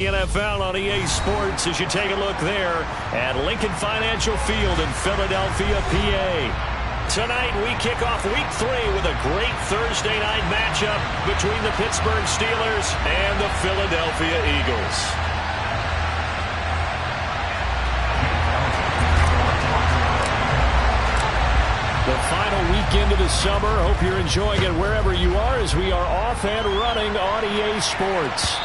NFL on EA Sports as you take a look there at Lincoln Financial Field in Philadelphia, PA. Tonight we kick off Week 3 with a great Thursday night matchup between the Pittsburgh Steelers and the Philadelphia Eagles. The final weekend of the summer. Hope you're enjoying it wherever you are as we are off and running on EA Sports.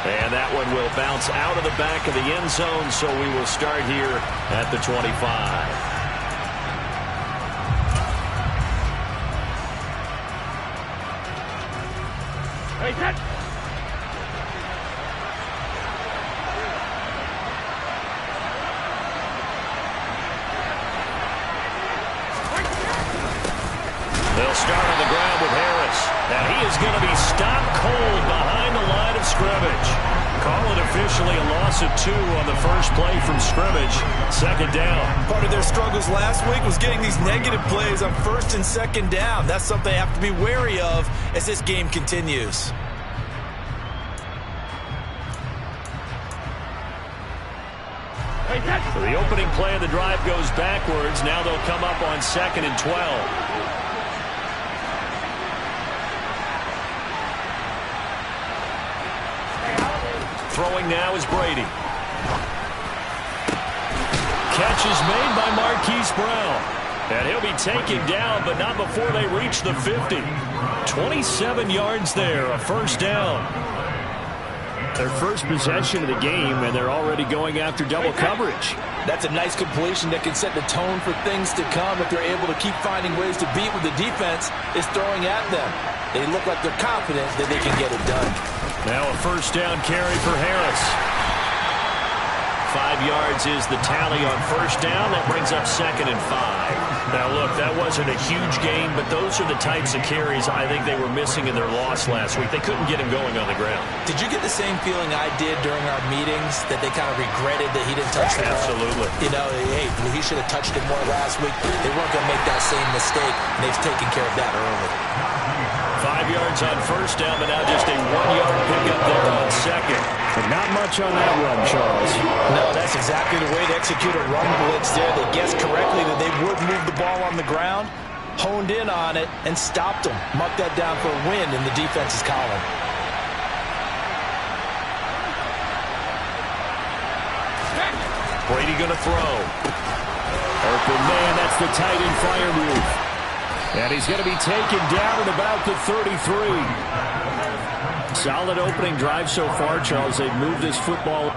And that one will bounce out of the back of the end zone, so we will start here at the 25. Hey, set. They'll start on the ground with Harris. And he is going to be stopped cold behind the line of scrimmage. Call it officially a loss of 2 on the first play from scrimmage. Second down. Part of their struggles last week was getting these negative plays on first and second down. That's something they have to be wary of as this game continues. So the opening play of the drive goes backwards. Now they'll come up on 2nd and 12. Throwing now is Brady. Catch is made by Marquise Brown. And he'll be taken down, but not before they reach the 50. 27 yards there, a first down. Their first possession of the game, and they're already going after double coverage. That's a nice completion that can set the tone for things to come if they're able to keep finding ways to beat what the defense is throwing at them. They look like they're confident that they can get it done. Now a first down carry for Harris. 5 yards is the tally on first down. That brings up 2nd and 5. Now, look, that wasn't a huge gain, but those are the types of carries I think they were missing in their loss last week. They couldn't get him going on the ground. Did you get the same feeling I did during our meetings, that they kind of regretted that he didn't touch the ball? Absolutely. You know, hey, he should have touched it more last week. They weren't going to make that same mistake, and they've taken care of that early. 5 yards on first down, but now just a 1-yard pickup there on second. But not much on that run, Charles. No, that's exactly the way to execute a run blitz there. They guessed correctly that they would move the ball on the ground, honed in on it, and stopped them. Marked that down for a win in the defense's column. Brady going to throw. Open man, that's the tight end fire move. And he's going to be taken down at about the 33. Solid opening drive so far, Charles. They've moved this football.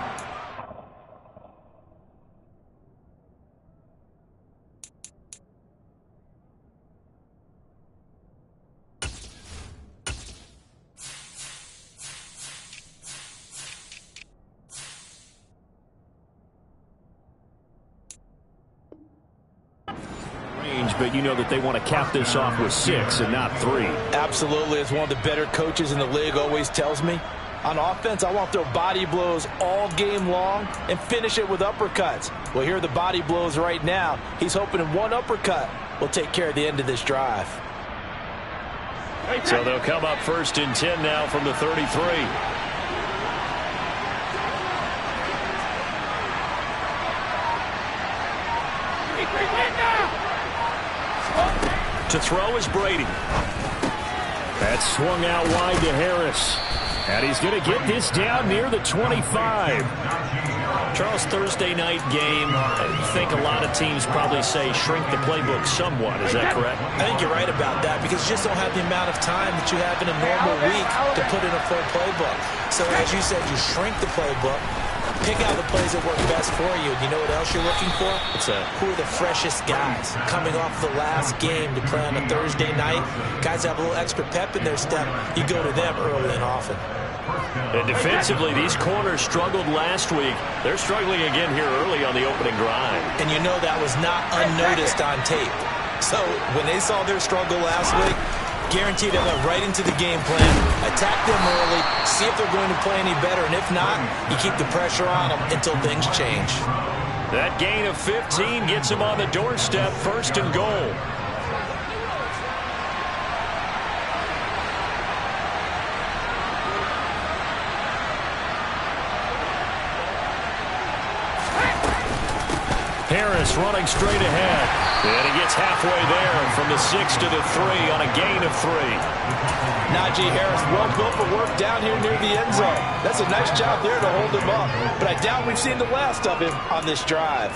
But you know that they want to cap this off with 6 and not 3. Absolutely. As one of the better coaches in the league always tells me, on offense, I want to throw body blows all game long and finish it with uppercuts. Well, here are the body blows right now. He's hoping in one uppercut will take care of the end of this drive. So they'll come up 1st and 10 now from the 33. To throw is Brady. That's swung out wide to Harris. And he's going to get this down near the 25. Charles, Thursday night game, I think a lot of teams probably say shrink the playbook somewhat. Is that correct? I think you're right about that because you just don't have the amount of time that you have in a normal week to put in a full playbook. So as you said, you shrink the playbook. Pick out the plays that work best for you. You know what else you're looking for? What's that? Who are the freshest guys coming off the last game to play on a Thursday night? Guys have a little extra pep in their step. You go to them early and often. And defensively, these corners struggled last week. They're struggling again here early on the opening drive. And you know that was not unnoticed on tape. So when they saw their struggle last week, guaranteed they went right into the game plan, attack them early, see if they're going to play any better, and if not, you keep the pressure on them until things change. That gain of 15 gets them on the doorstep, 1st and goal. Harris running straight ahead. And he gets halfway there from the 6 to the 3 on a gain of 3. Najee Harris, well built for work down here near the end zone. That's a nice job there to hold him up. But I doubt we've seen the last of him on this drive.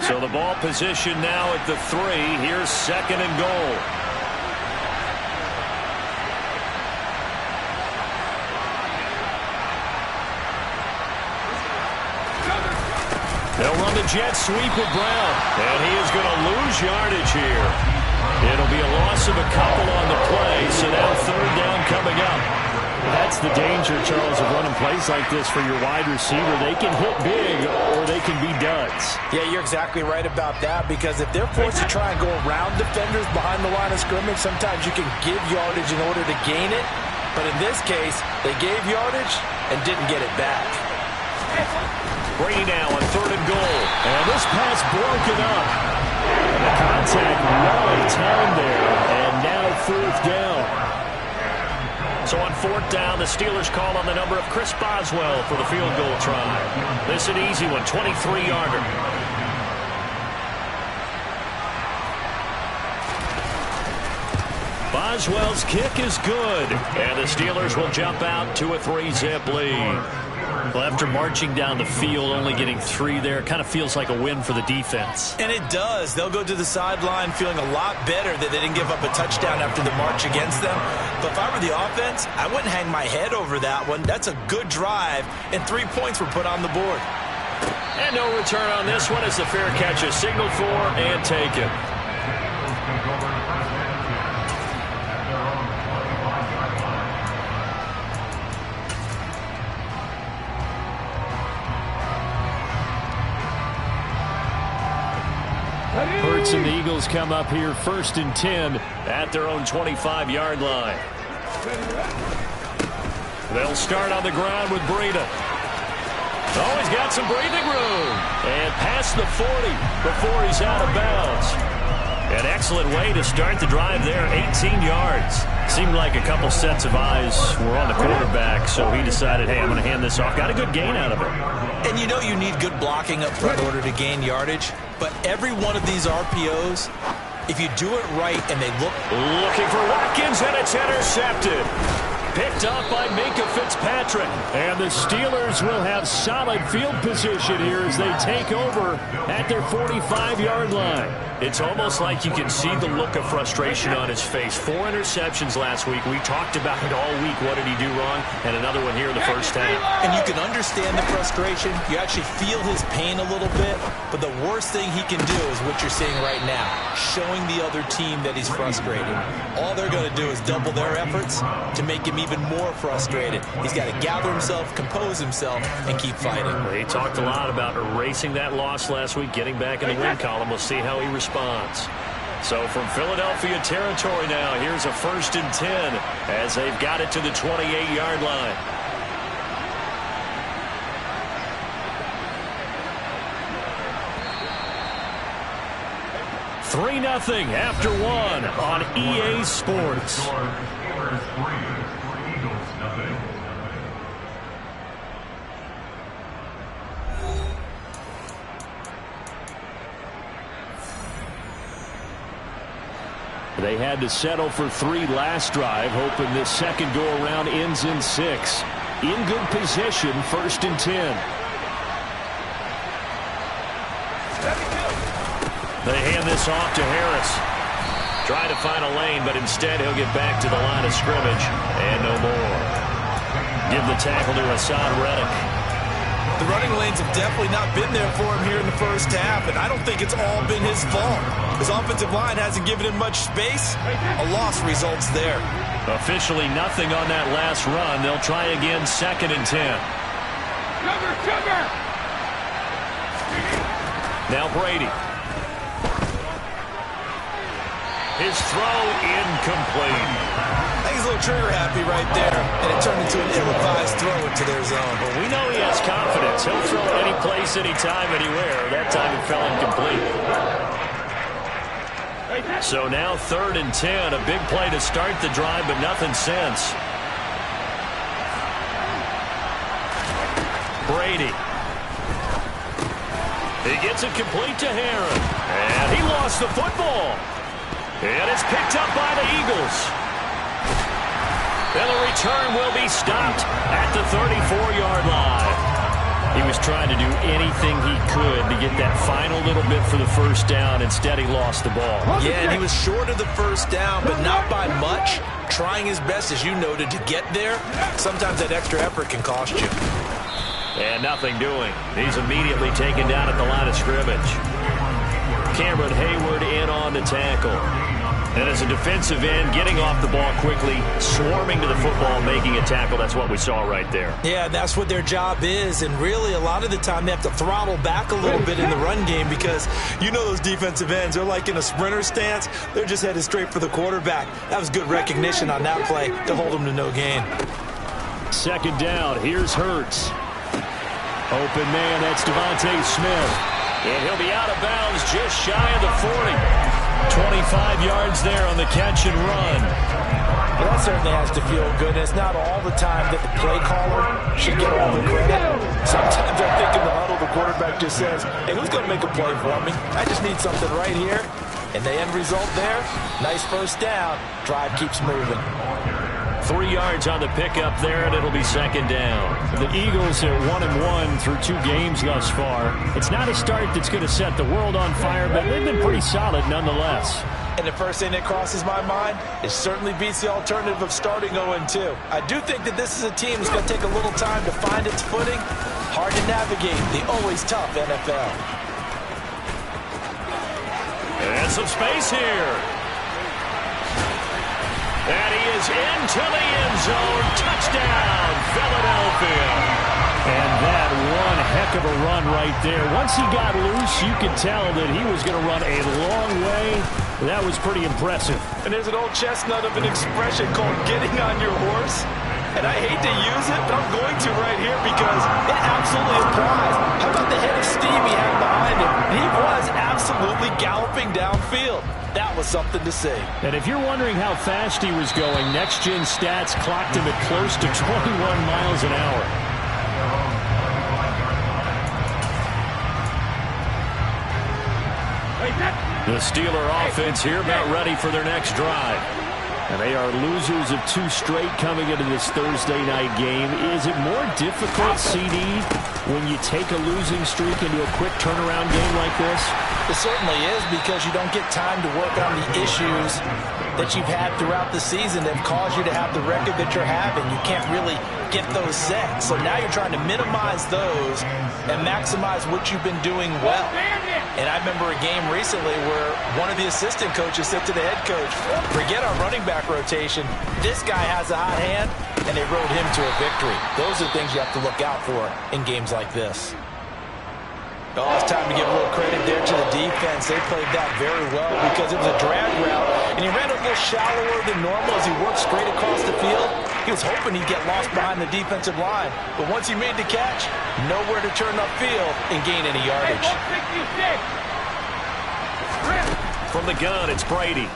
So the ball position now at the 3. Here's 2nd and goal. They'll run the jet sweep with Brown. And he is going to lose yardage here. It'll be a loss of a couple on the play. So now 3rd down coming up. That's the danger, Charles, of running plays like this for your wide receiver. They can hit big or they can be duds. Yeah, you're exactly right about that, because if they're forced to try and go around defenders behind the line of scrimmage, sometimes you can give yardage in order to gain it. But in this case, they gave yardage and didn't get it back. Brady now on 3rd and goal. And this pass broken up. The contact well timed there. And now 4th down. So on 4th down, the Steelers call on the number of Chris Boswell for the field goal try. This is an easy one, 23-yarder. Boswell's kick is good. And the Steelers will jump out to a 3-zip lead. Well, after marching down the field, only getting 3 there, kind of feels like a win for the defense. And it does. They'll go to the sideline feeling a lot better that they didn't give up a touchdown after the march against them. But if I were the offense, I wouldn't hang my head over that one. That's a good drive, and 3 points were put on the board. And no return on this one as the fair catch is signaled for and taken. Hurts and the Eagles come up here 1st and 10 at their own 25-yard line. They'll start on the ground with Breida. Oh, he's got some breathing room. And past the 40 before he's out of bounds. An excellent way to start the drive there, 18 yards. Seemed like a couple sets of eyes were on the quarterback, so he decided, hey, I'm going to hand this off. Got a good gain out of it. And you know you need good blocking up front in order to gain yardage. But every one of these RPOs, if you do it right and they looking for Watkins, and it's intercepted. Picked up by Minkah Fitzpatrick. And the Steelers will have solid field position here as they take over at their 45-yard line. It's almost like you can see the look of frustration on his face. 4 interceptions last week. We talked about it all week. What did he do wrong? And another one here in the first half. And you can understand the frustration. You actually feel his pain a little bit. But the worst thing he can do is what you're seeing right now, showing the other team that he's frustrated. All they're going to do is double their efforts to make him even more frustrated. He's got to gather himself, compose himself, and keep fighting. He talked a lot about erasing that loss last week, getting back in the win column. We'll see how he responds. So from Philadelphia territory now, here's a 1st and 10 as they've got it to the 28-yard line. Three 3-0 after 1 on EA Sports. They had to settle for 3 last drive, hoping this second go-around ends in 6. In good position, 1st and 10. They hand this off to Harris. Trying to find a lane, but instead he'll get back to the line of scrimmage. And no more. Give the tackle to Hassan Reddick. The running lanes have definitely not been there for him here in the first half, and I don't think it's all been his fault. His offensive line hasn't given him much space. A loss results there. Officially nothing on that last run. They'll try again, 2nd and 10. Cover! Now Brady. His throw incomplete. I think he's a little trigger happy right there, and it turned into an ill-advised throw into their zone. But we know he has confidence. He'll throw any place, anytime, anywhere. That time it fell incomplete. So now 3rd and 10. A big play to start the drive, but nothing since. Brady He gets it complete to Heron. And he lost the football. And it's picked up by the Eagles. And the return will be stopped at the 34-yard line. He was trying to do anything he could to get that final little bit for the first down. Instead, he lost the ball. Yeah, and he was short of the first down, but not by much. Trying his best, as you noted, to get there. Sometimes that extra effort can cost you. And nothing doing. He's immediately taken down at the line of scrimmage. Cameron Hayward in on the tackle. And as a defensive end, getting off the ball quickly, swarming to the football, making a tackle. That's what we saw right there. Yeah, that's what their job is. And really, a lot of the time, they have to throttle back a little bit in the run game because you know those defensive ends, they're like in a sprinter stance. They're just headed straight for the quarterback. That was good recognition on that play to hold them to no gain. Second down, here's Hurts. Open man, that's Devontae Smith. And he'll be out of bounds just shy of the 40. 25 yards there on the catch and run. Well, that certainly has to feel good. And it's not all the time that the play caller should get all the credit. Sometimes I think in the huddle, the quarterback just says, hey, who's going to make a play for me? I just need something right here. And the end result there, nice first down. Drive keeps moving. 3 yards on the pickup there, and it'll be second down. The Eagles are 1-1 through 2 games thus far. It's not a start that's going to set the world on fire, but they've been pretty solid nonetheless. And the first thing that crosses my mind, it certainly beats the alternative of starting 0-2. I do think that this is a team that's going to take a little time to find its footing. Hard to navigate the always tough NFL. And some space here. And he is into the end zone. Touchdown, Philadelphia. And that one heck of a run right there. Once he got loose, you could tell that he was going to run a long way. That was pretty impressive. And there's an old chestnut of an expression called getting on your horse. And I hate to use it, but I'm going to right here because it absolutely applies. How about the head of steam he had behind him? He was absolutely galloping downfield. That was something to see. And if you're wondering how fast he was going, Next Gen Stats clocked him at close to 21 miles an hour. The Steeler offense here about ready for their next drive. And they are losers of 2 straight coming into this Thursday night game. Is it more difficult, CD, when you take a losing streak into a quick turnaround game like this? It certainly is because you don't get time to work on the issues that you've had throughout the season that have caused you to have the record that you're having. You can't really get those set. So now you're trying to minimize those and maximize what you've been doing well. And I remember a game recently where one of the assistant coaches said to the head coach, forget our running back rotation. This guy has a hot hand, and they rode him to a victory. Those are things you have to look out for in games like this. Oh, it's time to give a little credit there to the defense. They played that very well because it was a drag route, and he ran a little shallower than normal as he worked straight across the field. He was hoping he'd get lost behind the defensive line, but once he made the catch, nowhere to turn upfield and gain any yardage. From the gun, it's Brady.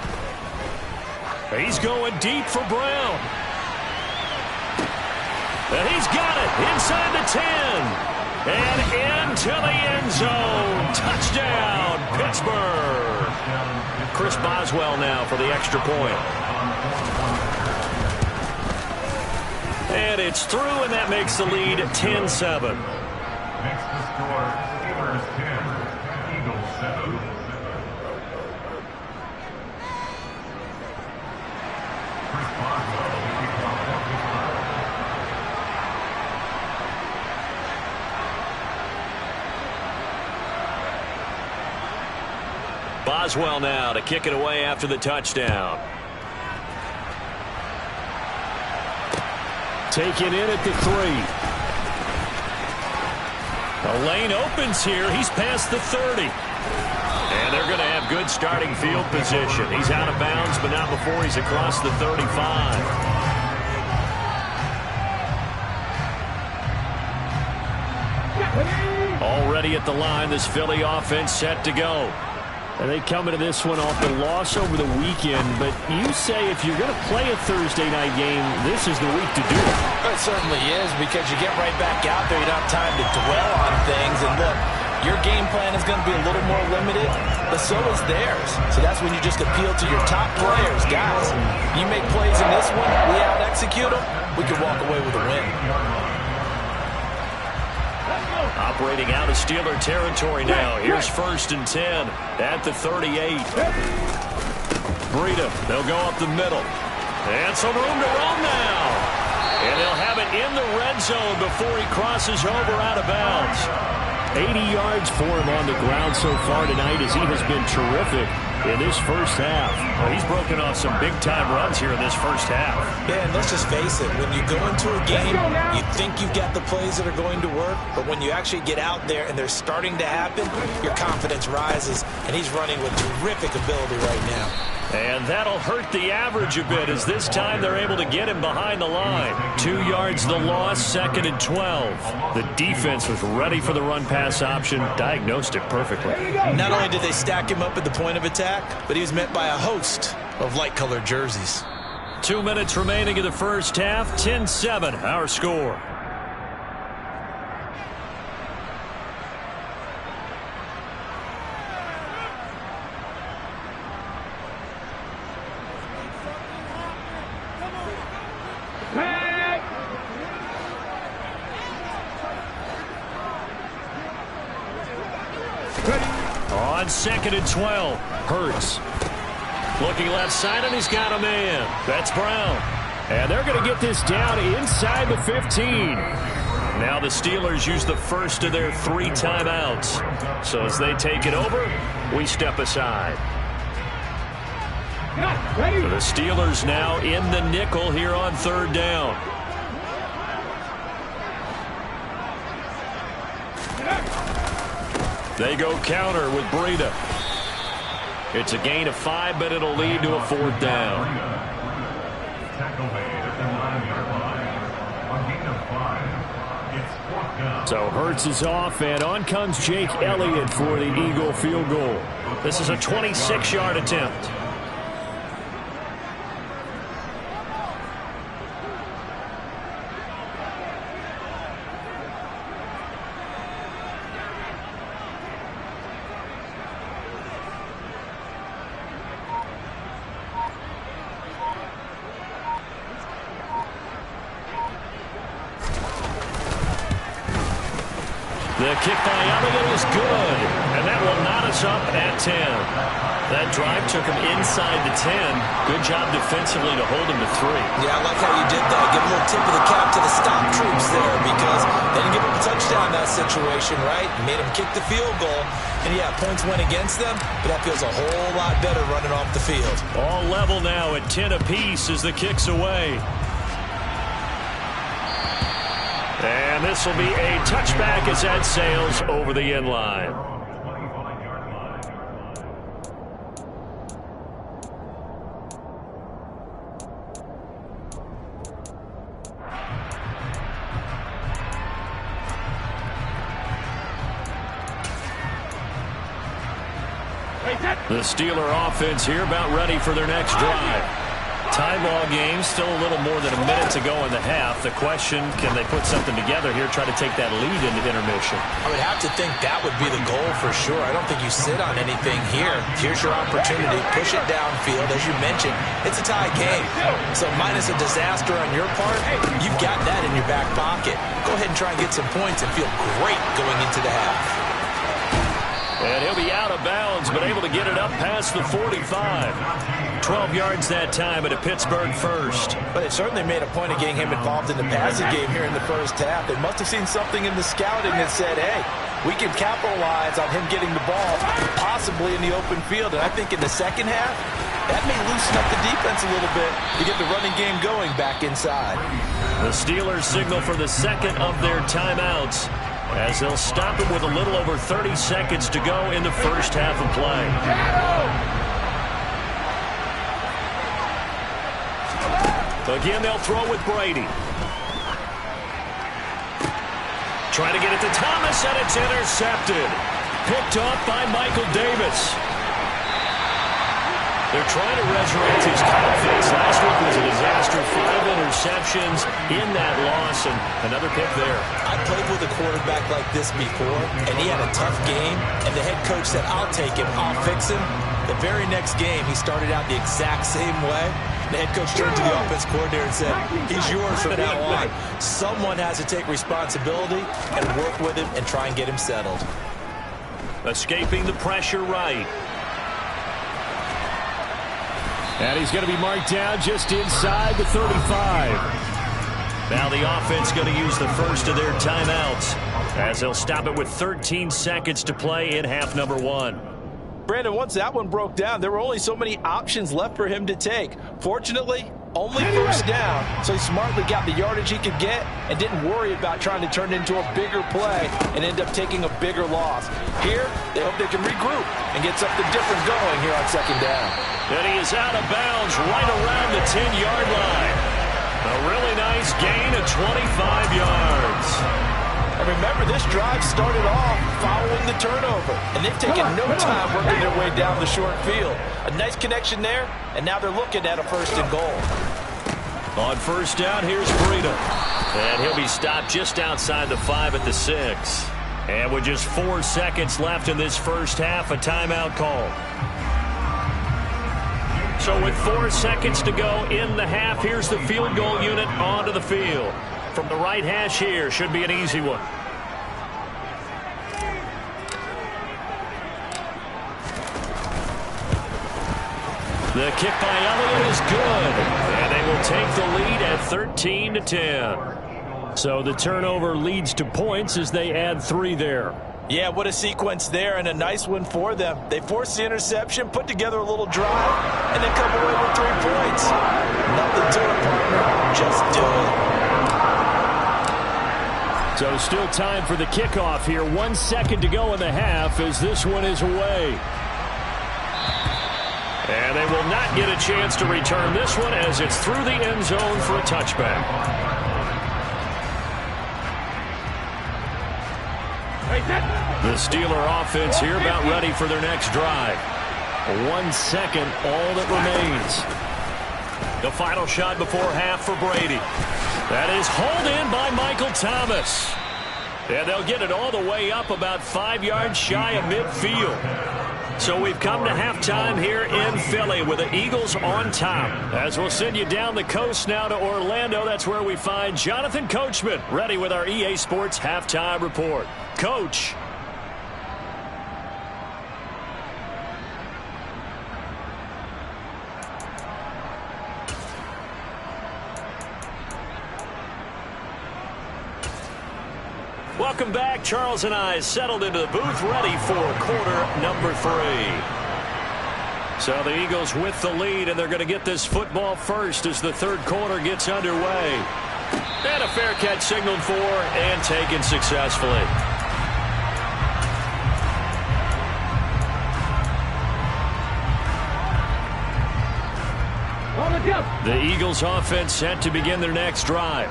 He's going deep for Brown. And he's got it inside the 10. And into the end zone. Touchdown, Pittsburgh. Chris Boswell now for the extra point. And it's through, and that makes the lead 10-7. Next to score, Steelers 10, Eagles 7. Chris Boswell will kick off offensive drive. Boswell now to kick it away after the touchdown. Taken in at the 3. The lane opens here. He's past the 30. And they're going to have good starting field position. He's out of bounds, but not before he's across the 35. Already at the line, this Philly offense set to go. And they come into this one off the loss over the weekend. But you say if you're going to play a Thursday night game, this is the week to do it. It certainly is because you get right back out there. You don't have time to dwell on things. And look, Your game plan is going to be a little more limited, but so is theirs. So that's when you just appeal to your top players. Guys, you make plays in this one, we out-execute them, we can walk away with a win. Operating out of Steeler territory now. Here's 1st and 10 at the 38. Breida, they'll go up the middle. And some room to run now. And they'll have it in the red zone before he crosses over out of bounds. 80 yards for him on the ground so far tonight as he has been terrific in this first half. Well, he's broken off some big-time runs here in this first half. Yeah, and let's just face it. When you go into a game, you think you've got the plays that are going to work, but when you actually get out there and they're starting to happen, your confidence rises, and he's running with terrific ability right now. And that'll hurt the average a bit as this time they're able to get him behind the line. 2 yards the loss, 2nd and 12. The defense was ready for the run-pass option, diagnosed it perfectly. Not only did they stack him up at the point of attack, but he was met by a host of light-colored jerseys. 2 minutes remaining in the first half, 10-7 our score. On 2nd and 12, Hurts. Looking left side, and he's got a man. That's Brown. And they're going to get this down inside the 15. Now the Steelers use the first of their 3 timeouts. So as they take it over, we step aside. So the Steelers now in the nickel here on 3rd down. They go counter with Breida. It's a gain of 5, but it'll lead to a 4th down. So Hurts is off, and on comes Jake Elliott for the Eagle field goal. This is a 26-yard attempt. The kick by Elliott is good, and that will knot us up at 10. That drive took him inside the 10. Good job defensively to hold him to 3. Yeah, I like how you did that. Give a little tip of the cap to the stop troops there because they didn't give up a touchdown in that situation, right? Made him kick the field goal. And, yeah, points went against them, but that feels a whole lot better running off the field. All level now at 10 apiece as the kick's away. And this will be a touchback as that sails over the end line. The Steeler offense here about ready for their next drive. Tie ball game, still a little more than a minute to go in the half. The question, can they put something together here, try to take that lead into intermission? I would have to think that would be the goal for sure. I don't think you sit on anything here. Here's your opportunity. Push it downfield. As you mentioned, it's a tie game. So minus a disaster on your part, you've got that in your back pocket. Go ahead and try and get some points and feel great going into the half. And he'll be out of bounds, but able to get it up past the 45. 12 yards that time at a Pittsburgh first. But it certainly made a point of getting him involved in the passing game here in the first half. They must have seen something in the scouting that said, hey, we can capitalize on him getting the ball, possibly in the open field. And I think in the second half, that may loosen up the defense a little bit to get the running game going back inside. The Steelers signal for the second of their timeouts as they'll stop it with a little over 30 seconds to go in the first half of play. Again, they'll throw with Brady. Trying to get it to Thomas, and it's intercepted. Picked off by Michael Davis. They're trying to resurrect his confidence. Last week was a disaster. 5 interceptions in that loss, and another pick there. I played with a quarterback like this before, and he had a tough game, and the head coach said, I'll take him, I'll fix him. The very next game, he started out the exact same way. The head coach turned to the offense coordinator and said, he's yours from now on. Someone has to take responsibility and work with him and try and get him settled. Escaping the pressure right. And he's going to be marked down just inside the 35. Now the offense going to use the first of their timeouts as they'll stop it with 13 seconds to play in half number 1. Brandon, once that one broke down, there were only so many options left for him to take. Fortunately, only first down, so he smartly got the yardage he could get and didn't worry about trying to turn it into a bigger play and end up taking a bigger loss. Here, they hope they can regroup and get something different going here on second down. And he is out of bounds right around the 10-yard line. A really nice gain of 25 yards. And remember, this drive started off following the turnover, and they've taken no time working their way down the short field. A nice connection there, and now they're looking at a 1st and goal. On first down, here's Breida. And he'll be stopped just outside the 5 at the 6. And with just 4 seconds left in this first half, a timeout call. So with 4 seconds to go in the half, here's the field goal unit onto the field. From the right hash here, should be an easy one. The kick by Elliott is good. And they will take the lead at 13-10. So the turnover leads to points as they add 3 there. Yeah, what a sequence there, and a nice one for them. They forced the interception, put together a little drive, and then come away with 3 points. Nothing to it, partner. Just do it. So still time for the kickoff here. 1 second to go in the half as this one is away. And they will not get a chance to return this one as it's through the end zone for a touchback. The Steeler offense here about ready for their next drive. 1 second, all that remains. The final shot before half for Brady. That is hauled in by Michael Thomas. And they'll get it all the way up about 5 yards shy of midfield. So we've come to halftime here in Philly with the Eagles on top. As we'll send you down the coast now to Orlando, that's where we find Jonathan Coachman ready with our EA Sports Halftime Report. Coach. Welcome back. Charles and I settled into the booth ready for quarter number 3. So the Eagles with the lead, and they're going to get this football first as the third quarter gets underway. And a fair catch signaled for and taken successfully. The Eagles offense set to begin their next drive.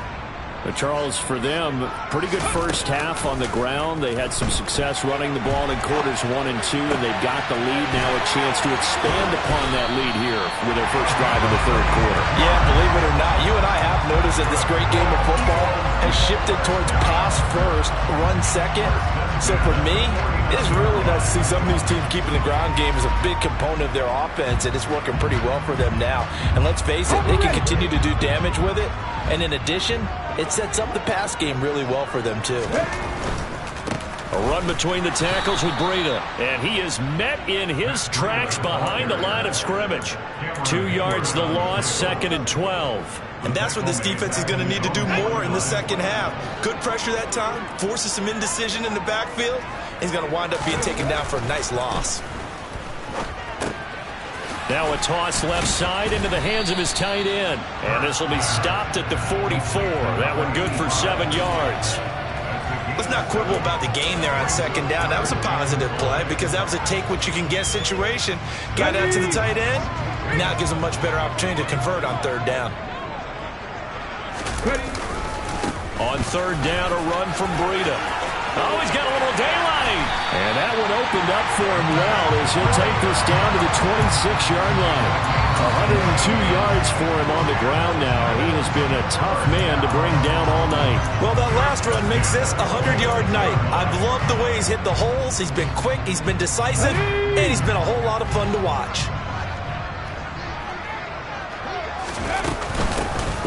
But Charles, for them, pretty good first half on the ground. They had some success running the ball in quarters 1 and 2, and they've got the lead now, a chance to expand upon that lead here with their first drive of the third quarter. Yeah, believe it or not, you and I have noticed that this great game of football has shifted towards pass first, run second. So for me, it's really nice to see some of these teams keeping the ground game as a big component of their offense, and it's working pretty well for them now. And let's face it, they can continue to do damage with it. And in addition, it sets up the pass game really well for them, too. A run between the tackles with Breida, and he is met in his tracks behind the line of scrimmage. 2 yards the loss, 2nd and 12. And that's what this defense is going to need to do more in the second half. Good pressure that time, forces some indecision in the backfield. He's going to wind up being taken down for a nice loss. Now a toss left side into the hands of his tight end. And this will be stopped at the 44. That one good for 7 yards. Let's not quibble about the gain there on second down. That was a positive play because that was a take-what-you-can-get situation. Got out to the tight end. Now it gives him a much better opportunity to convert on third down. On third down, a run from Breida. Oh, he's got a little daylight. And that one opened up for him well as he'll take this down to the 26-yard line. 102 yards for him on the ground now. He has been a tough man to bring down all night. Well, that last run makes this a 100-yard night. I've loved the way he's hit the holes. He's been quick, he's been decisive, and he's been a whole lot of fun to watch.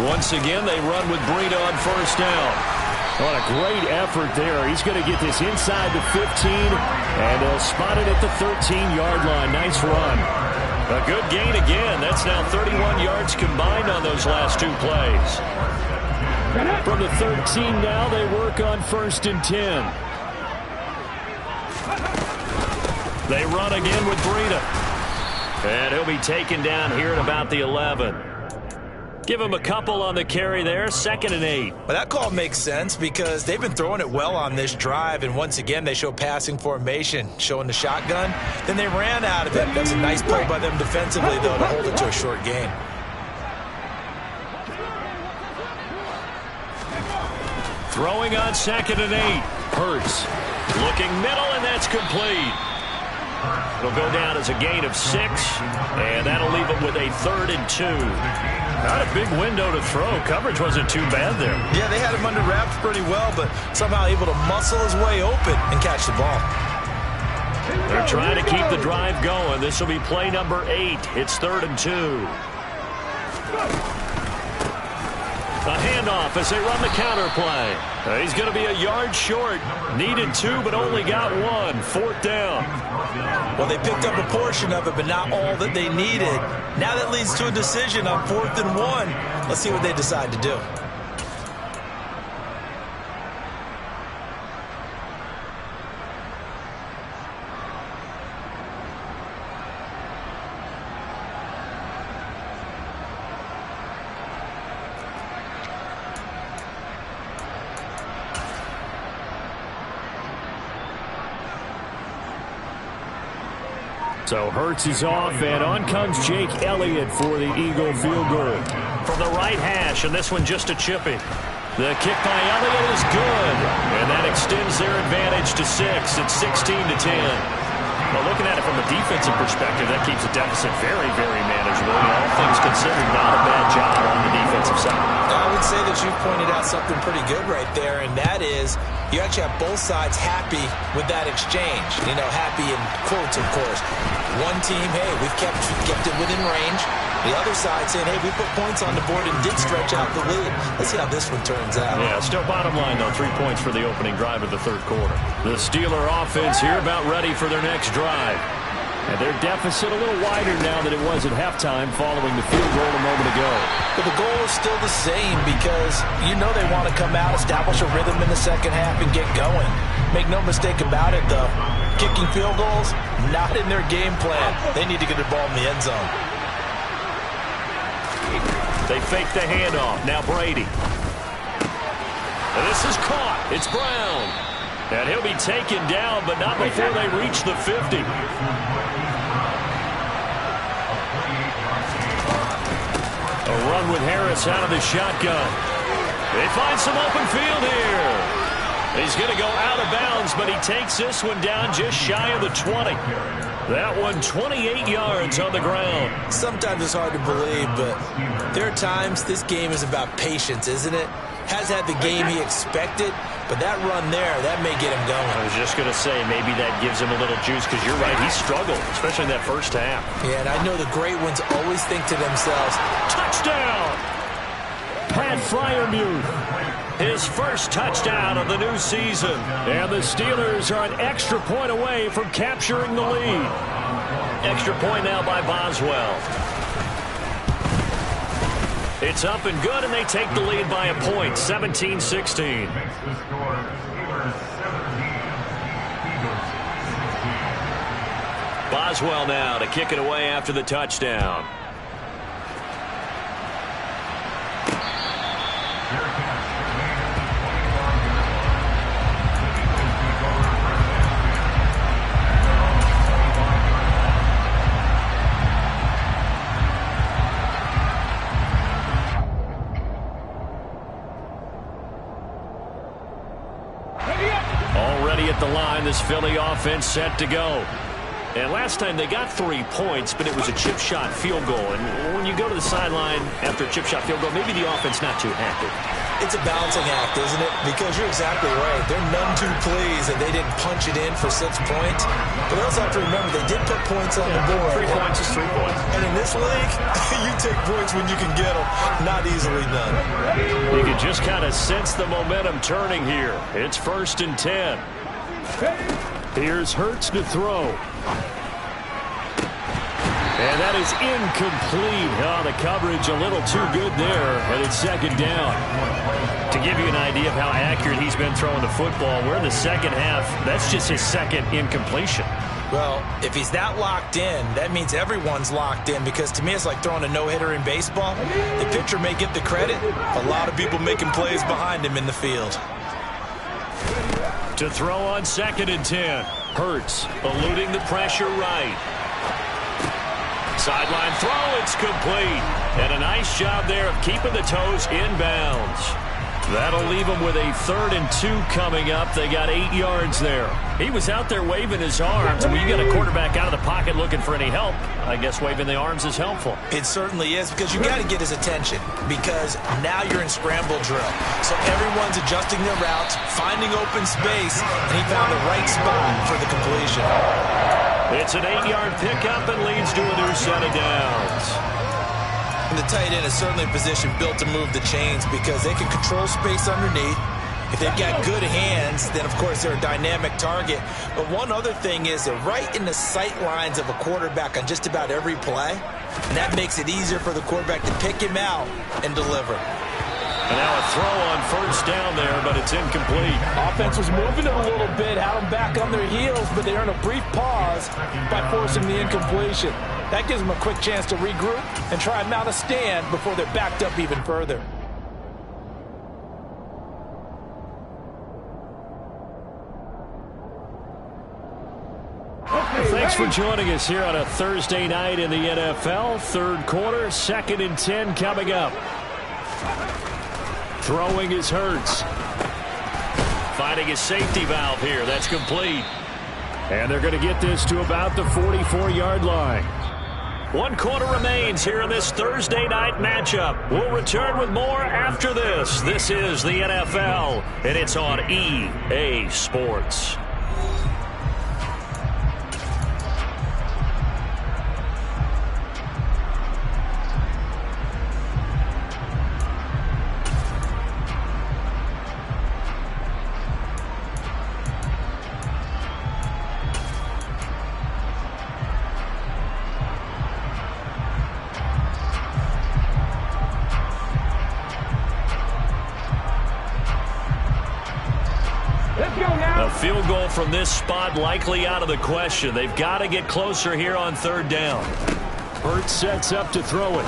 Once again, they run with Breida on first down. What a great effort there. He's going to get this inside the 15, and they'll spot it at the 13-yard line. Nice run. A good gain again. That's now 31 yards combined on those last two plays. From the 13 now, they work on 1st and 10. They run again with Breida. And he'll be taken down here at about the 11. Give him a couple on the carry there. 2nd and 8. But that call makes sense because they've been throwing it well on this drive, and once again they show passing formation, showing the shotgun. Then they ran out of it. That's a nice play by them defensively, though, to hold it to a short gain. Throwing on 2nd and 8. Hurts looking middle, and that's complete. It'll go down as a gain of 6, and that'll leave them with a 3rd and 2. Not a big window to throw. Coverage wasn't too bad there. Yeah, they had him under wraps pretty well, but somehow able to muscle his way open and catch the ball. They're trying to keep the drive going. This will be play number 8. It's 3rd and 2. A handoff as they run the counter play. He's going to be a yard short. Needed 2, but only got 1. 4th down. Well, they picked up a portion of it, but not all that they needed. Now that leads to a decision on 4th and 1. Let's see what they decide to do. So Hurts is off, and on comes Jake Elliott for the Eagle field goal. From the right hash, and this one just a chipping. The kick by Elliott is good, and that extends their advantage to 6. It's 16-10. Well, looking at it from a defensive perspective, that keeps the deficit very, very manageable. All things considered, not a bad job on the defensive side. I would say that you pointed out something pretty good right there, and that is you actually have both sides happy with that exchange. You know, happy in quotes, of course. One team, hey, we've kept it within range. The other side saying, hey, we put points on the board and did stretch out the lead. Let's see how this one turns out. Yeah, still bottom line, though, 3 points for the opening drive of the 3rd quarter. The Steeler offense here about ready for their next drive. And their deficit a little wider now than it was at halftime following the field goal a moment ago. But the goal is still the same because you know they want to come out, establish a rhythm in the second half, and get going. Make no mistake about it, though. Kicking field goals, not in their game plan. They need to get the ball in the end zone. They fake the handoff. Now Brady. And this is caught. It's Brown. And he'll be taken down, but not before they reach the 50. A run with Harris out of the shotgun. They find some open field here. He's going to go out of bounds, but he takes this one down just shy of the 20. That one 28 yards on the ground. Sometimes it's hard to believe, but there are times this game is about patience, isn't it? Has had the game he expected, but that run there, that may get him going. I was just going to say, maybe that gives him a little juice, because you're right, he struggled, especially in that first half. Yeah, and I know the great ones always think to themselves, touchdown! Pat Freiermuth, his first touchdown of the new season. And the Steelers are an extra point away from capturing the lead. Extra point now by Boswell. It's up and good, and they take the lead by a point, 17-16. Boswell now to kick it away after the touchdown. ready at the line. This Philly offense set to go. And last time they got 3 points, but it was a chip shot field goal. And when you go to the sideline after a chip shot field goal, maybe the offense not too happy. It's a balancing act, isn't it? Because you're exactly right. They're none too pleased that they didn't punch it in for 6 points. But they also have to remember they did put points on the board. 3 points is 3 points. And in this league, you take points when you can get them. Not easily done. You can just kind of sense the momentum turning here. It's 1st and 10. Here's Hurts to throw. And that is incomplete. Oh, the coverage a little too good there, and it's 2nd down. To give you an idea of how accurate he's been throwing the football, we're in the 2nd half. That's just his 2nd incompletion. Well, if he's that locked in, that means everyone's locked in, because to me it's like throwing a no-hitter in baseball. The pitcher may get the credit. A lot of people making plays behind him in the field. To throw on 2nd and 10. Hurts eluding the pressure right. Sideline throw, it's complete. And a nice job there of keeping the toes inbounds. That'll leave them with a 3rd and 2 coming up. They got 8 yards there. He was out there waving his arms, and when you got a quarterback out of the pocket looking for any help, I guess waving the arms is helpful. It certainly is, because you got to get his attention, because now you're in scramble drill. So everyone's adjusting their routes, finding open space, and he found the right spot for the completion. It's an 8-yard pickup and leads to a new set of downs. And the tight end is certainly a position built to move the chains, because they can control space underneath. If they've got good hands, then of course they're a dynamic target. But one other thing is they're right in the sight lines of a quarterback on just about every play. And that makes it easier for the quarterback to pick him out and deliver. And now a throw on 1st down there, but it's incomplete. Offense was moving it a little bit, had them back on their heels, but they earned a brief pause by forcing the incompletion. That gives them a quick chance to regroup and try and mount a stand before they're backed up even further. Thanks for joining us here on a Thursday night in the NFL. 3rd quarter, 2nd and 10 coming up. Throwing is Hurts. Finding his safety valve here. That's complete. And they're going to get this to about the 44-yard line. 1 quarter remains here in this Thursday night matchup. We'll return with more after this. This is the NFL, and it's on EA Sports. Field goal from this spot likely out of the question. They've got to get closer here on 3rd down. Hurts sets up to throw it.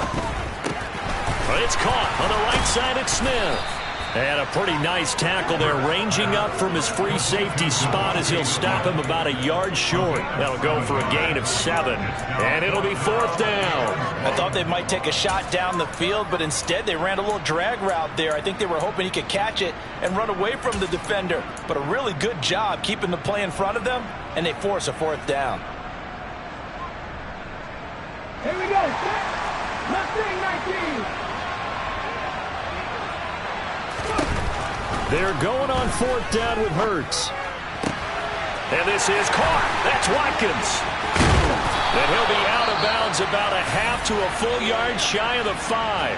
It's caught on the right side at Smith. And a pretty nice tackle there, ranging up from his free safety spot as he'll stop him about a yard short. That'll go for a gain of 7, and it'll be 4th down. I thought they might take a shot down the field, but instead they ran a little drag route there. I think they were hoping he could catch it and run away from the defender. But a really good job keeping the play in front of them, and they force a 4th down. Here we go. Left wing 19. They're going on 4th down with Hurts. And this is caught. That's Watkins. And he'll be out of bounds about a half to a full yard shy of the 5.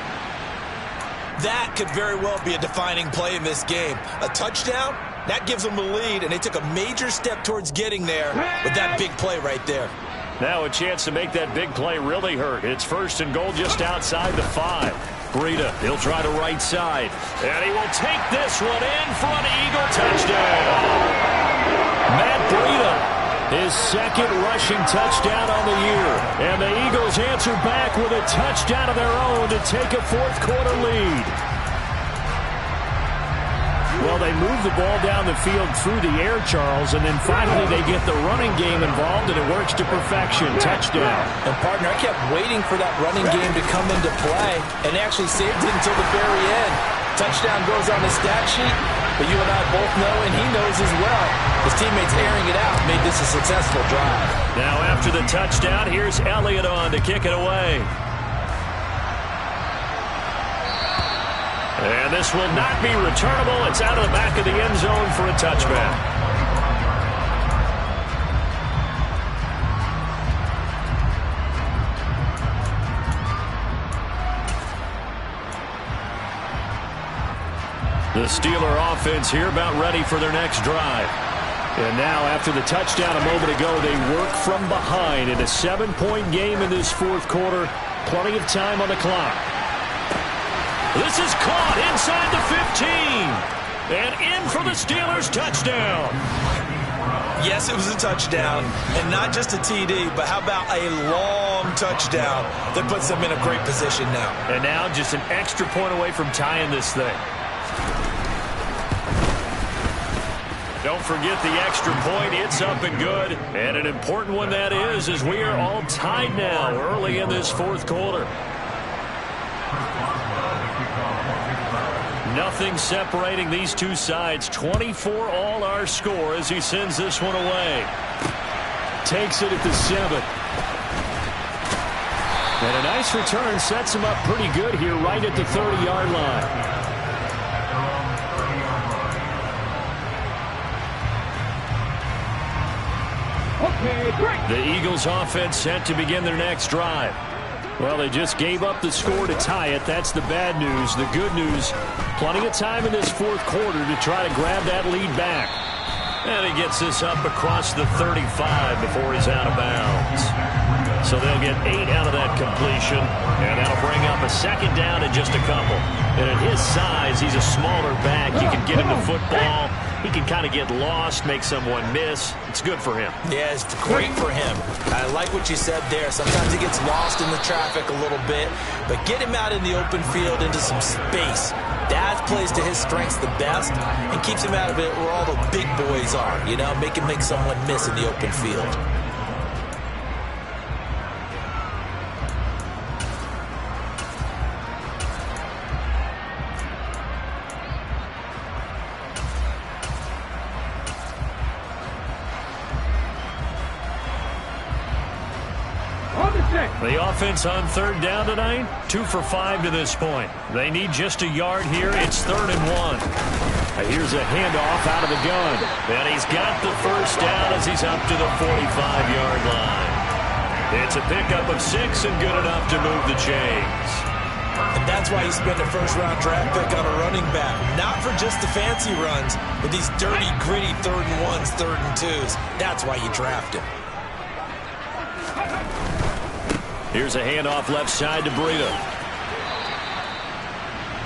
That could very well be a defining play in this game. A touchdown, that gives them the lead, and they took a major step towards getting there with that big play right there. Now a chance to make that big play really hurt. It's 1st and goal just outside the 5. Breida, he'll try to right side. And he will take this one in for an Eagle touchdown. Matt Breida, his 2nd rushing touchdown on the year. And the Eagles answer back with a touchdown of their own to take a 4th quarter lead. Well, they move the ball down the field through the air, Charles, and then finally they get the running game involved, and it works to perfection. Touchdown. And, partner, I kept waiting for that running game to come into play, and they actually saved it until the very end. Touchdown goes on the stat sheet, But you and I both know, and he knows as well, his teammates airing it out made this a successful drive. Now after the touchdown, here's Elliott on to kick it away. And this will not be returnable. It's out of the back of the end zone for a touchback. The Steeler offense here about ready for their next drive. And now after the touchdown a moment ago, they work from behind in a 7-point game in this fourth quarter. Plenty of time on the clock. This is caught inside the 15. And in for the Steelers touchdown. Yes, it was a touchdown. And not just a TD, but how about a long touchdown that puts them in a great position now. And now just an extra point away from tying this thing. Don't forget the extra point. It's up and good. And an important one that is, as we are all tied now early in this fourth quarter. Nothing separating these two sides. 24 all our score as he sends this one away. Takes it at the 7. And a nice return sets him up pretty good here right at the 30-yard line. The Eagles offense set to begin their next drive. Well, they just gave up the score to tie it. That's the bad news. The good news, plenty of time in this fourth quarter to try to grab that lead back. And he gets this up across the 35 before he's out of bounds. So they'll get 8 out of that completion, and that'll bring up a second down and just a couple. And at his size, he's a smaller back. You can get him the football. He can kind of get lost, make someone miss. It's good for him. Yeah, it's great for him. I like what you said there. Sometimes he gets lost in the traffic a little bit, but get him out in the open field into some space. That plays to his strengths the best and keeps him out of it where all the big boys are, you know, make someone miss in the open field. The offense on third down tonight, 2 for 5 to this point. They need just a yard here. It's 3rd and 1. Here's a handoff out of the gun. And he's got the first down as he's up to the 45-yard line. It's a pickup of 6 and good enough to move the chains. And that's why you spend a first-round draft pick on a running back. Not for just the fancy runs, but these dirty, gritty 3rd and 1s, 3rd and 2s. That's why you draft him. Here's a handoff left side to Breida.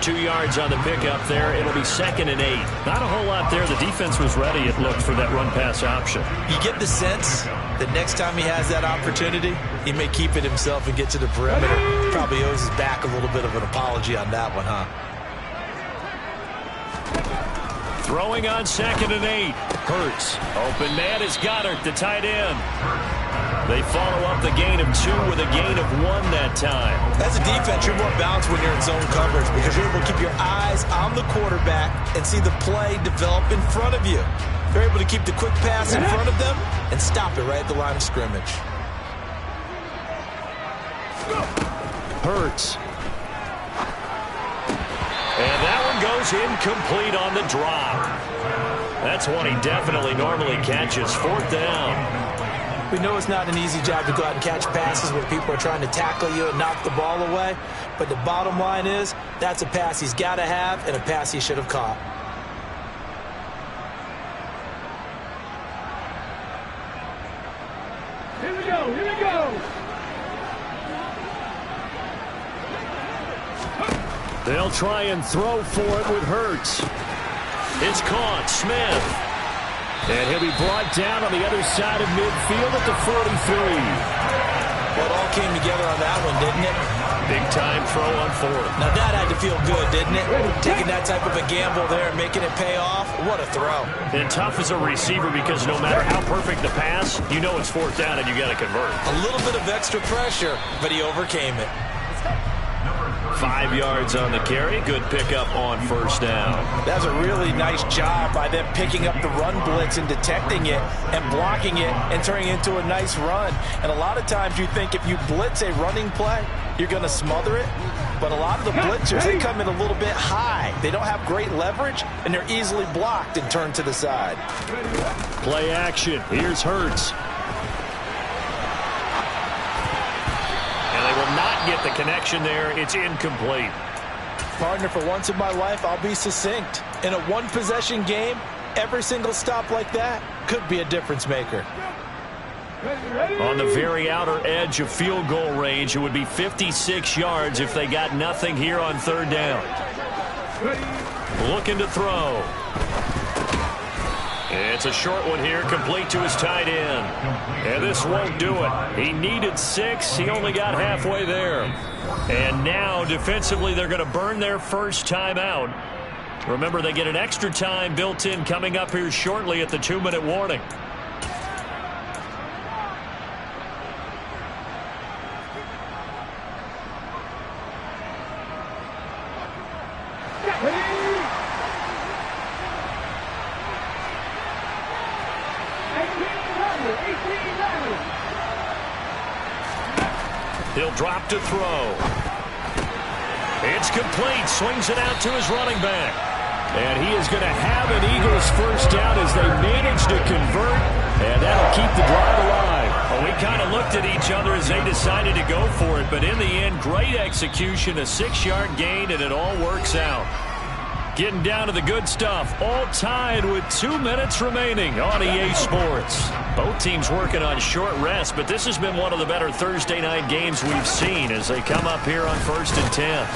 2 yards on the pickup there. It'll be 2nd and 8. Not a whole lot there. The defense was ready, it looked, for that run-pass option. You get the sense that next time he has that opportunity, he may keep it himself and get to the perimeter. Probably owes his back a little bit of an apology on that one, huh? Throwing on 2nd and 8. Hurts. Open man is Goddard, the tight end. They follow up the gain of 2 with a gain of 1 that time. As a defense, you're more balanced when you're in zone coverage because you're able to keep your eyes on the quarterback and see the play develop in front of you. You're able to keep the quick pass in front of them and stop it right at the line of scrimmage. Hurts. And that one goes incomplete on the drop. That's one he definitely normally catches. 4th down. We know it's not an easy job to go out and catch passes when people are trying to tackle you and knock the ball away. But the bottom line is, that's a pass he's got to have and a pass he should have caught. Here we go, here we go. They'll try and throw for it with Hurts. It's caught. Smith. And he'll be brought down on the other side of midfield at the 43. Well, it all came together on that one, didn't it? Big time throw on 4th. Now that had to feel good, didn't it? Taking that type of a gamble there and making it pay off. What a throw. And tough as a receiver because no matter how perfect the pass, you know it's 4th down and you got to convert. A little bit of extra pressure, but he overcame it. 5 yards on the carry. Good pickup on first down. That's a really nice job by them picking up the run blitz and detecting it and blocking it and turning it into a nice run. And a lot of times you think if you blitz a running play, you're going to smother it. But a lot of the blitzers, they come in a little bit high. They don't have great leverage, and they're easily blocked and turned to the side. Play action. Here's Hurts. And they will not get the connection there. It's incomplete. Partner, for once in my life, I'll be succinct. In a one-possession game, every single stop like that could be a difference maker. On the very outer edge of field goal range, it would be 56 yards if they got nothing here on third down. Looking to throw. It's a short one here, complete to his tight end. And this won't do it. He needed 6. He only got halfway there. And now, defensively, they're going to burn their first time out. Remember, they get an extra time built in coming up here shortly at the 2-minute warning. He'll drop to throw. It's complete. Swings it out to his running back. And he is going to have an Eagles first down as they manage to convert. And that'll keep the drive alive. Well, we kind of looked at each other as they decided to go for it. But in the end, great execution, a 6-yard gain, and it all works out. Getting down to the good stuff. All tied with 2 minutes remaining on EA Sports. Both teams working on short rest, but this has been one of the better Thursday night games we've seen as they come up here on 1st and 10.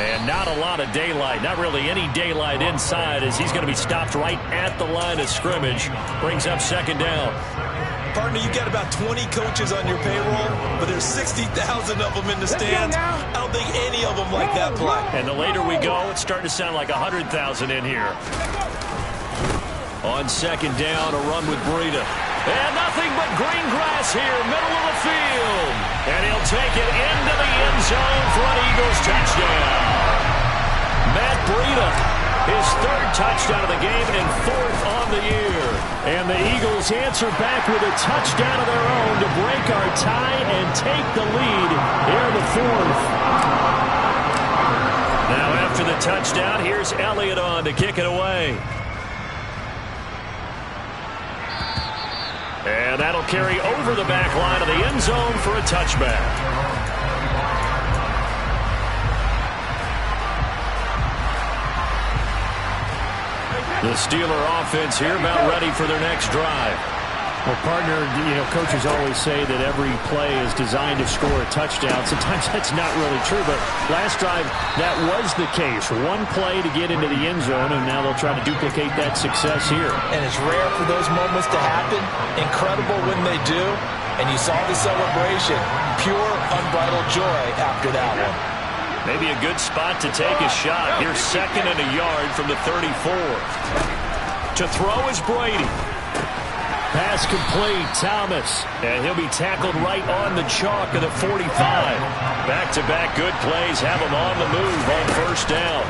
And not a lot of daylight, not really any daylight inside as he's going to be stopped right at the line of scrimmage. Brings up 2nd down. Partner, you got about 20 coaches on your payroll, but there's 60,000 of them in the stands. I don't think any of them like that play. And the later we go, it's starting to sound like 100,000 in here. On 2nd down, a run with Breida. And nothing but green grass here, middle of the field. And he'll take it into the end zone for an Eagles touchdown. Matt Breida, his 3rd touchdown of the game and 4th on the year. And the Eagles answer back with a touchdown of their own to break our tie and take the lead here in the 4th. Now after the touchdown, here's Elliott on to kick it away. And that'll carry over the back line of the end zone for a touchback. The Steeler offense here about ready for their next drive. Well, partner, coaches always say that every play is designed to score a touchdown. Sometimes that's not really true, but last drive, that was the case. One play to get into the end zone, and now they'll try to duplicate that success here. And it's rare for those moments to happen. Incredible when they do. And you saw the celebration. Pure, unbridled joy after that one. Maybe a good spot to take a shot. Here's 2nd and a yard from the 34. To throw is Brady. Pass complete, Thomas. And he'll be tackled right on the chalk of the 45. Back-to-back good plays have him on the move on 1st down.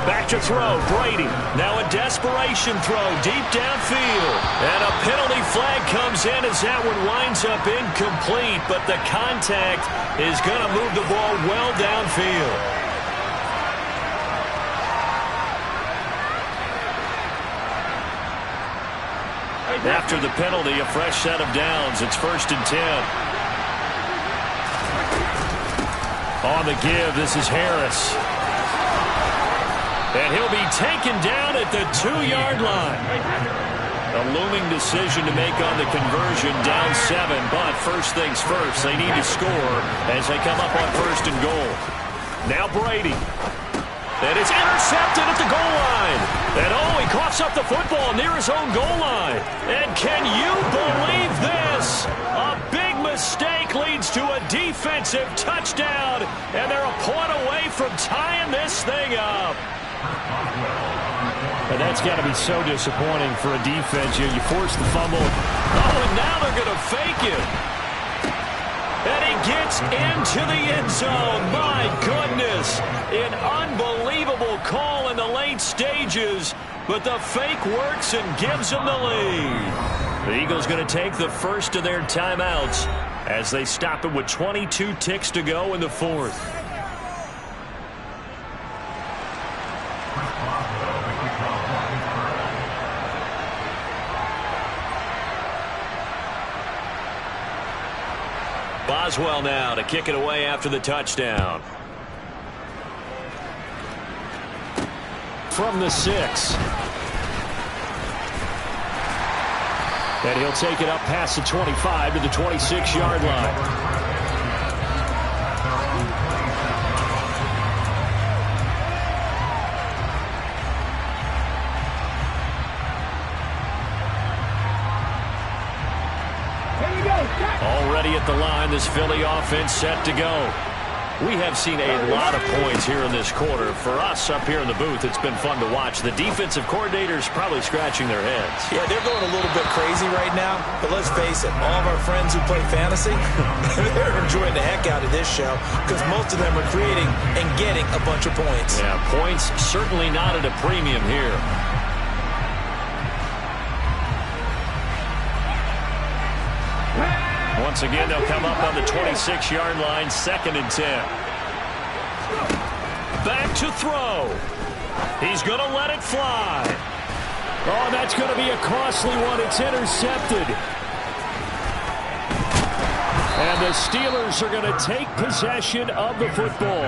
Back to throw, Brady. Now a desperation throw deep downfield. And a penalty flag comes in as that one winds up incomplete. But the contact is going to move the ball well downfield. After the penalty, a fresh set of downs. It's 1st and 10. On the give, this is Harris. And he'll be taken down at the 2-yard line. A looming decision to make on the conversion, down 7. But first things first, they need to score as they come up on 1st and goal. Now Brady. And it's intercepted at the goal line. And he coughs up the football near his own goal line. And can you believe this? A big mistake leads to a defensive touchdown. And they're a point away from tying this thing up. And that's got to be so disappointing for a defense. You force the fumble. Oh, and now they're going to fake it. And he gets into the end zone. My goodness. An unbelievable call in the late stages. But the fake works and gives them the lead. The Eagles going to take the first of their timeouts as they stop it with 22 ticks to go in the fourth. Boswell now to kick it away after the touchdown. From the 6. And he'll take it up past the 25 to the 26-yard line. Already at the line, this Philly offense set to go. We have seen a lot of points here in this quarter. For us up here in the booth, it's been fun to watch. The defensive coordinators probably scratching their heads. Yeah, they're going a little bit crazy right now. But let's face it, all of our friends who play fantasy, they're enjoying the heck out of this show because most of them are creating and getting a bunch of points. Yeah, points certainly not at a premium here. Once again, they'll come up on the 26-yard line, 2nd and 10. Back to throw. He's going to let it fly. Oh, that's going to be a costly one. It's intercepted. And the Steelers are going to take possession of the football.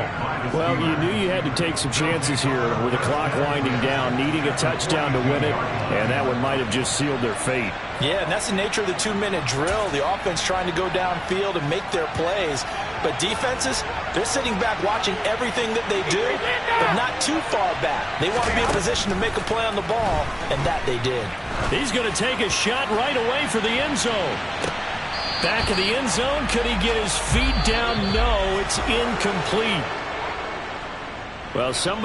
Well, you knew you had to take some chances here with the clock winding down, needing a touchdown to win it, and that one might have just sealed their fate. Yeah, and that's the nature of the 2-minute drill. The offense trying to go downfield and make their plays. But defenses, they're sitting back watching everything that they do, but not too far back. They want to be in position to make a play on the ball, and that they did. He's going to take a shot right away for the end zone. Back of the end zone. Could he get his feet down? No, it's incomplete. Well, somebody